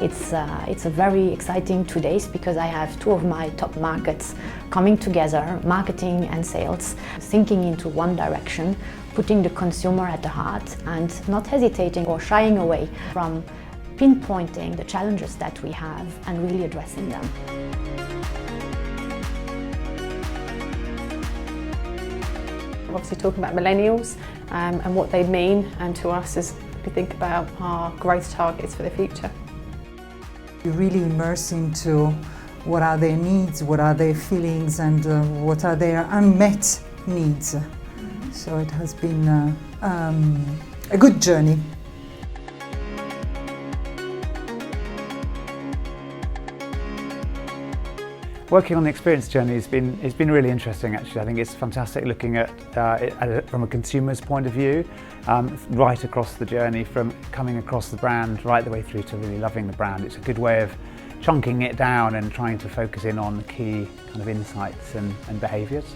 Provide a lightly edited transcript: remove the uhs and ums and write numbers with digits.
It's a very exciting 2 days because I have two of my top markets coming together, marketing and sales, thinking into one direction, putting the consumer at the heart and not hesitating or shying away from pinpointing the challenges that we have and really addressing them. Obviously talking about millennials and what they mean to us as we think about our growth targets for the future. You really immerse into what are their needs, what are their feelings, and what are their unmet needs. So it has been a good journey. Working on the experience journey has been really interesting actually. I think it's fantastic looking at it from a consumer's point of view, right across the journey from coming across the brand right the way through to really loving the brand. It's a good way of chunking it down and trying to focus in on key kind of insights and behaviours.